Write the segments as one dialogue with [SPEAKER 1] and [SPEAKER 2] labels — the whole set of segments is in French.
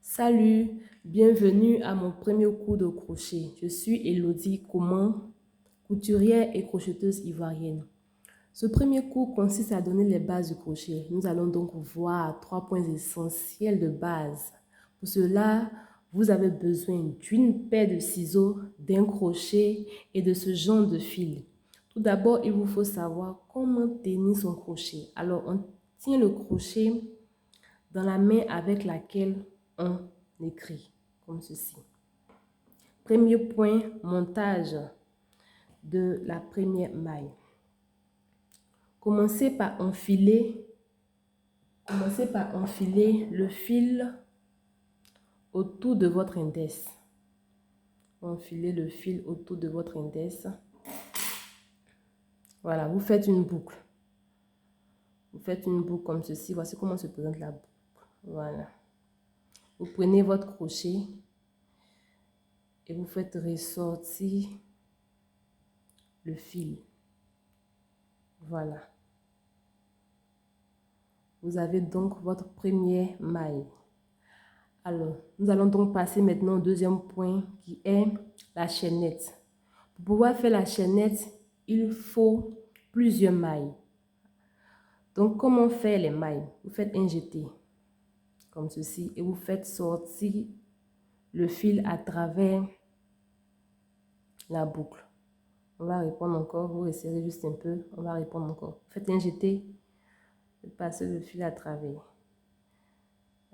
[SPEAKER 1] Salut, bienvenue à mon premier cours de crochet. Je suis Elodie Comment, couturière et crocheteuse ivoirienne. Ce premier cours consiste à donner les bases du crochet. Nous allons donc voir 3 points essentiels de base. Pour cela, vous avez besoin d'une paire de ciseaux, d'un crochet et de ce genre de fil. Tout d'abord, il vous faut savoir comment tenir son crochet. Alors, on tient le crochet dans la main avec laquelle on écrit, comme ceci. Premier point, montage de la première maille. Commencez par enfiler le fil autour de votre index. Enfilez le fil autour de votre index. Voilà, vous faites une boucle. Vous faites une boucle comme ceci. Voici comment se présente la boucle. Voilà. Vous prenez votre crochet et vous faites ressortir le fil. Voilà. Vous avez donc votre première maille. Alors, nous allons donc passer maintenant au deuxième point qui est la chaînette. Pour pouvoir faire la chaînette, il faut plusieurs mailles. Donc, comment faire les mailles? Vous faites un jeté, comme ceci, et vous faites sortir le fil à travers la boucle. On va répondre encore, vous resserrez juste un peu, on va répondre encore. Faites un jeté, passez le fil à travers.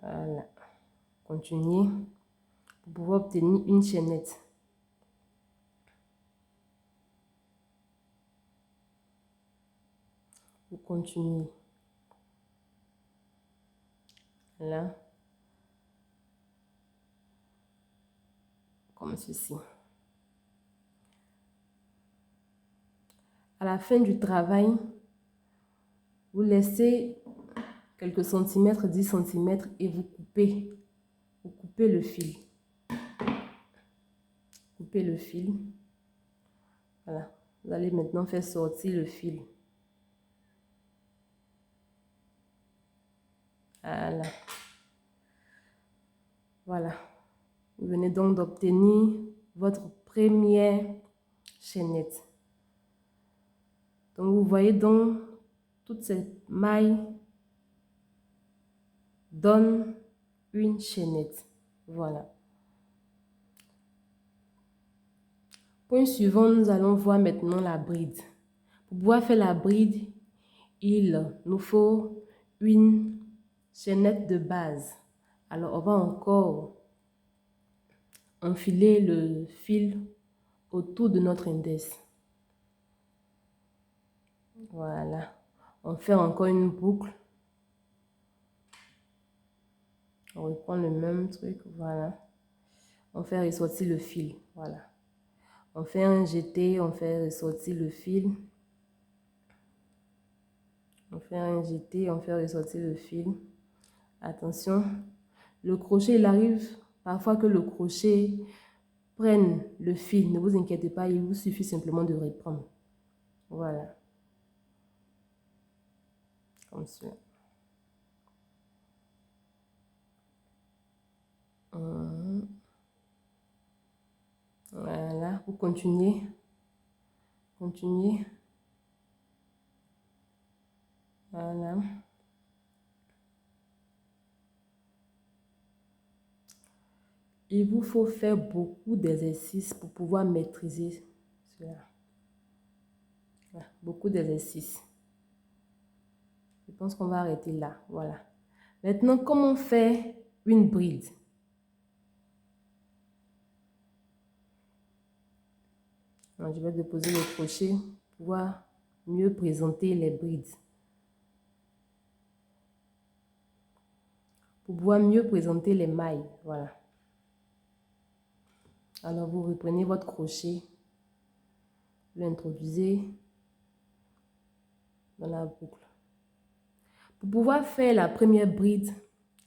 [SPEAKER 1] Voilà. Continuez pour pouvoir obtenir une chaînette. Vous continuez. Là. Comme ceci. À la fin du travail, vous laissez quelques centimètres, 10 centimètres et vous coupez. Vous coupez le fil. Coupez le fil. Voilà. Vous allez maintenant faire sortir le fil. Voilà. Voilà. Vous venez donc d'obtenir votre première chaînette. Donc, vous voyez donc, toutes ces mailles donnent une chaînette. Voilà. Point suivant, nous allons voir maintenant la bride. Pour pouvoir faire la bride, il nous faut une chaînette de base. Alors, on va encore enfiler le fil autour de notre index. Voilà. On fait encore une boucle. On reprend le même truc. Voilà. On fait ressortir le fil. Voilà. On fait un jeté, on fait ressortir le fil. On fait un jeté, on fait ressortir le fil. Attention, le crochet, il arrive parfois que le crochet prenne le fil. Ne vous inquiétez pas, il vous suffit simplement de reprendre. Voilà. Comme ça. Voilà, vous continuez. Continuez. Voilà. Il vous faut faire beaucoup d'exercices pour pouvoir maîtriser cela. Voilà, beaucoup d'exercices. Je pense qu'on va arrêter là. Voilà. Maintenant, comment faire une bride? Alors, je vais déposer le crochet pour pouvoir mieux présenter les brides. Pour pouvoir mieux présenter les mailles. Voilà. Alors, vous reprenez votre crochet. Vous l'introduisez dans la boucle. Pour pouvoir faire la première bride,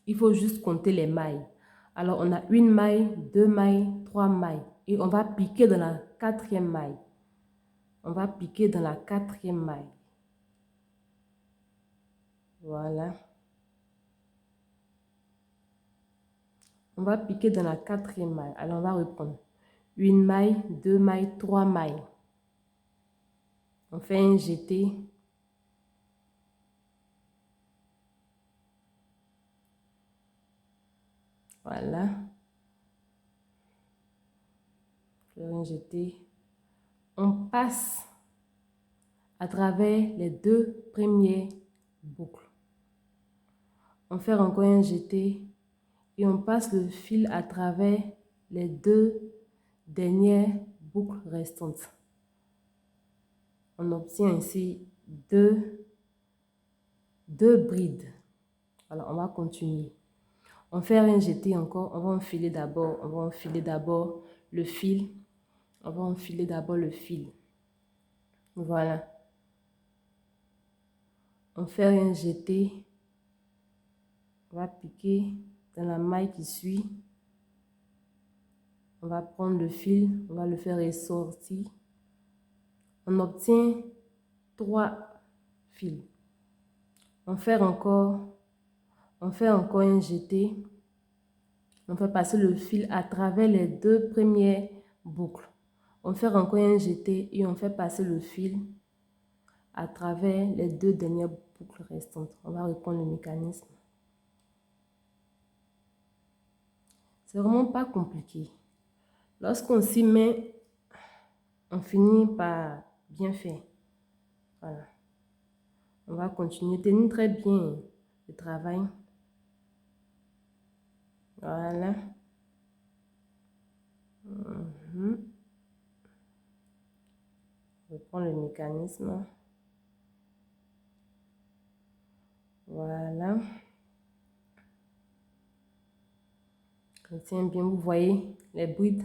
[SPEAKER 1] il faut juste compter les mailles. Alors, on a une maille, 2 mailles, 3 mailles. Et on va piquer dans la 4e maille. On va piquer dans la 4e maille. Voilà. On va piquer dans la 4e maille. Alors, on va reprendre. Une maille, 2 mailles, 3 mailles. On fait un jeté. Voilà. Faire un jeté. On passe à travers les 2 premières boucles. On fait encore un jeté et on passe le fil à travers les 2 dernières boucles restantes. On obtient ainsi deux brides. Alors, on va continuer. On fait un jeté encore. On va enfiler d'abord. On va enfiler d'abord le fil. On va enfiler d'abord le fil. Voilà. On fait un jeté. On va piquer dans la maille qui suit. On va prendre le fil. On va le faire ressortir. On obtient 3 fils. On fait encore un jeté. On fait passer le fil à travers les 2 premières boucles. On fait encore un jeté et on fait passer le fil à travers les 2 dernières boucles restantes. On va reprendre le mécanisme. C'est vraiment pas compliqué. Lorsqu'on s'y met, on finit par bien faire. Voilà. On va continuer. Tenir très bien le travail. Voilà. Je prends le mécanisme. Voilà. Je tiens bien, vous voyez les brides.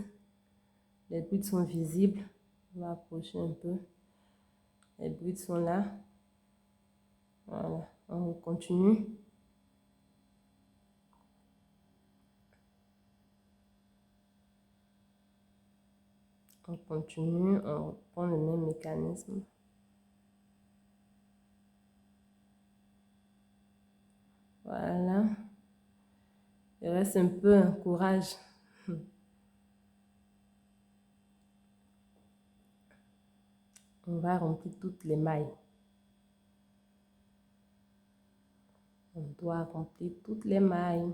[SPEAKER 1] Les brides sont visibles. On va approcher un peu. Les brides sont là. Voilà. On continue. On continue, on reprend le même mécanisme. Voilà. Il reste un peu un courage. On va remplir toutes les mailles. On doit remplir toutes les mailles.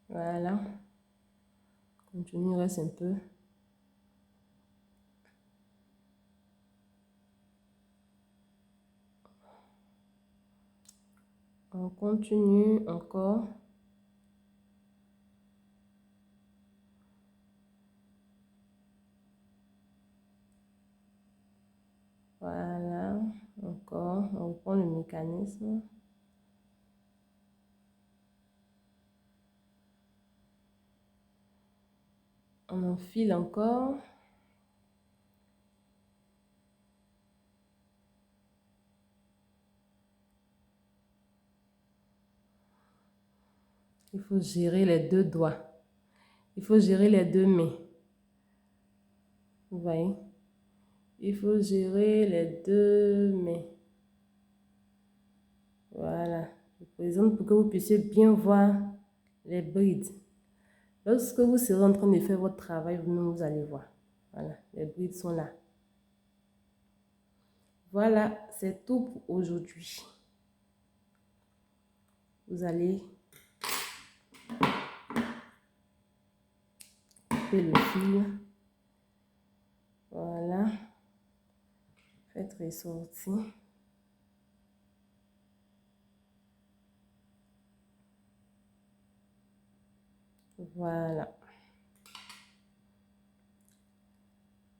[SPEAKER 1] Voilà. Continue, il reste un peu. On continue encore. Voilà, encore, on reprend le mécanisme. On enfile encore. Il faut gérer les 2 doigts. Il faut gérer les 2 mains. Vous voyez? Il faut gérer les 2 mains. Voilà. Je présente pour que vous puissiez bien voir les brides. Lorsque vous serez en train de faire votre travail, vous allez voir. Voilà, les brides sont là. Voilà, c'est tout pour aujourd'hui. Vous allez couper le fil. Voilà. Faites ressortir. Voilà.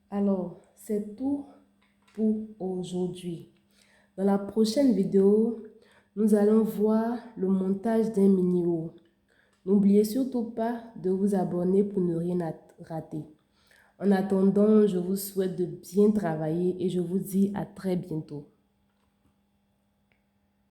[SPEAKER 1] Alors, c'est tout pour aujourd'hui. Dans la prochaine vidéo, nous allons voir le montage d'un mini-haut. N'oubliez surtout pas de vous abonner pour ne rien rater. En attendant, je vous souhaite de bien travailler et je vous dis à très bientôt.